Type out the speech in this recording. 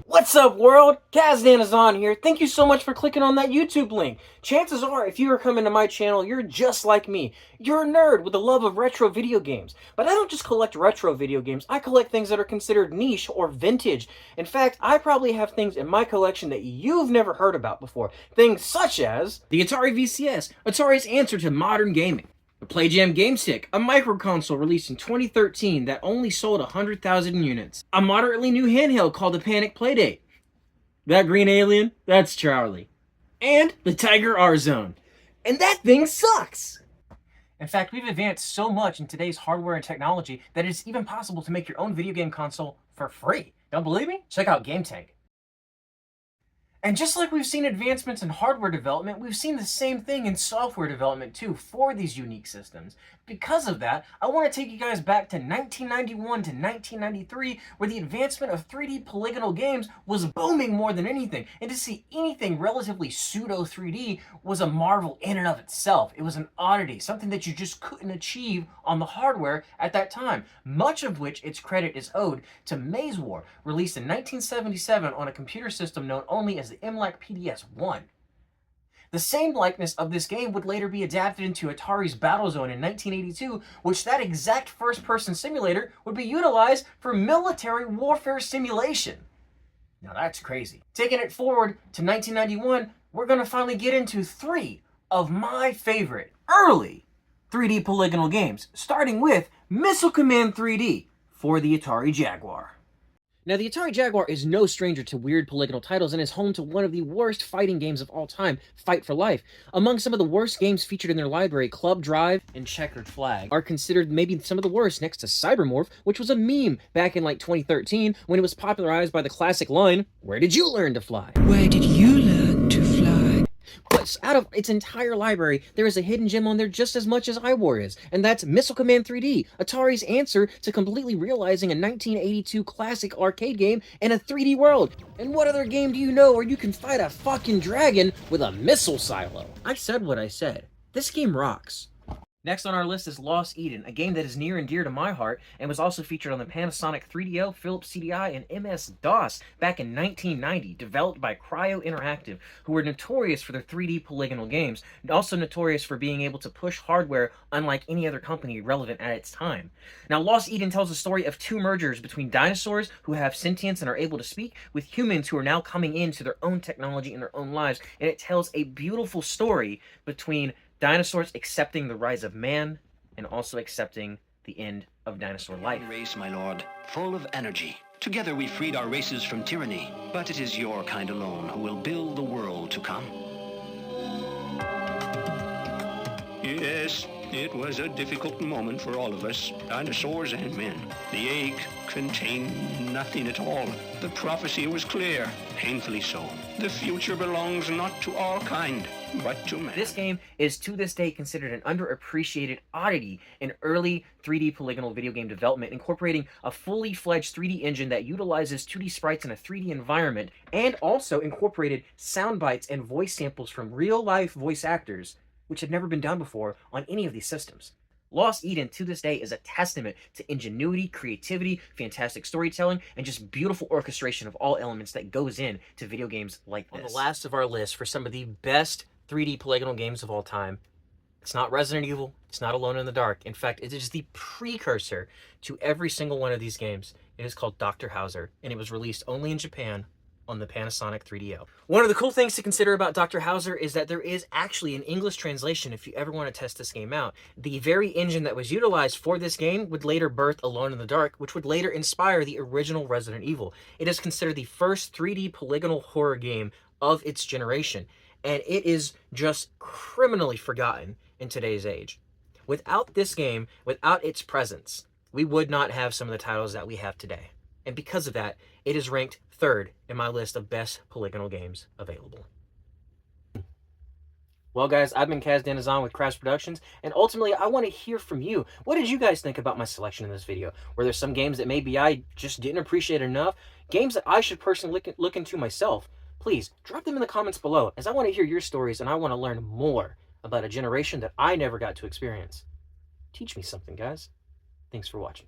What's up, world? Kazdan is on here. Thank you so much for clicking on that YouTube link. Chances are, if you are coming to my channel, you're just like me. You're a nerd with a love of retro video games. But I don't just collect retro video games. I collect things that are considered niche or vintage. In fact, I probably have things in my collection that you've never heard about before. Things such as the Atari VCS, Atari's answer to modern gaming. The PlayJam GameStick, a microconsole released in 2013 that only sold 100,000 units. A moderately new handheld called the Panic Playdate. That green alien? That's Charlie. And the Tiger R-Zone. And that thing sucks! In fact, we've advanced so much in today's hardware and technology that it's even possible to make your own video game console for free. Don't believe me? Check out GameTank. And just like we've seen advancements in hardware development, we've seen the same thing in software development too for these unique systems. Because of that, I want to take you guys back to 1991 to 1993, where the advancement of 3D polygonal games was booming more than anything. And to see anything relatively pseudo 3D was a marvel in and of itself. It was an oddity, something that you just couldn't achieve on the hardware at that time. Much of which its credit is owed to Maze War, released in 1977 on a computer system known only as the MLAC PDS-1. The same likeness of this game would later be adapted into Atari's Battlezone in 1982, which that exact first-person simulator would be utilized for military warfare simulation. Now that's crazy. Taking it forward to 1991, we're going to finally get into three of my favorite early 3D polygonal games, starting with Missile Command 3D for the Atari Jaguar. Now, the Atari Jaguar is no stranger to weird polygonal titles and is home to one of the worst fighting games of all time, Fight for Life. Among some of the worst games featured in their library, Club Drive and Checkered Flag are considered maybe some of the worst next to Cybermorph, which was a meme back in like 2013 when it was popularized by the classic line, "Where did you learn to fly?" Where did you learn to fly? But out of its entire library, there is a hidden gem on there just as much as iWar is, and that's Missile Command 3D, Atari's answer to completely realizing a 1982 classic arcade game in a 3D world. And what other game do you know where you can fight a fucking dragon with a missile silo? I said what I said. This game rocks. Next on our list is Lost Eden, a game that is near and dear to my heart and was also featured on the Panasonic 3DO, Philips CDI, and MS-DOS back in 1990, developed by Cryo Interactive, who were notorious for their 3D polygonal games, and also notorious for being able to push hardware unlike any other company relevant at its time. Now, Lost Eden tells the story of two mergers between dinosaurs who have sentience and are able to speak, with humans who are now coming into their own technology in their own lives, and it tells a beautiful story between dinosaurs accepting the rise of man and also accepting the end of dinosaur life. Race, my lord, full of energy. Together we freed our races from tyranny, but it is your kind alone who will build the world to come. Yes, it was a difficult moment for all of us, dinosaurs and men. The egg contained nothing at all. The prophecy was clear, painfully so. The future belongs not to our kind, but to man. This game is to this day considered an underappreciated oddity in early 3D polygonal video game development, incorporating a fully fledged 3D engine that utilizes 2D sprites in a 3D environment, and also incorporated sound bites and voice samples from real-life voice actors, which had never been done before on any of these systems. Lost Eden, to this day, is a testament to ingenuity, creativity, fantastic storytelling, and just beautiful orchestration of all elements that goes in to video games like this. On the last of our list for some of the best 3D polygonal games of all time, it's not Resident Evil, it's not Alone in the Dark. In fact, it is the precursor to every single one of these games. It is called Dr. Hauser, and it was released only in Japan on the Panasonic 3DO. One of the cool things to consider about Dr. Hauser is that there is actually an English translation if you ever want to test this game out. The very engine that was utilized for this game would later birth Alone in the Dark, which would later inspire the original Resident Evil. It is considered the first 3D polygonal horror game of its generation, and it is just criminally forgotten in today's age. Without this game, without its presence, we would not have some of the titles that we have today. And because of that, it is ranked third in my list of best polygonal games available. Well, guys, I've been Kaz Danazan with Crash Productions, and ultimately, I want to hear from you. What did you guys think about my selection in this video? Were there some games that maybe I just didn't appreciate enough? Games that I should personally look into myself? Please, drop them in the comments below, as I want to hear your stories, and I want to learn more about a generation that I never got to experience. Teach me something, guys. Thanks for watching.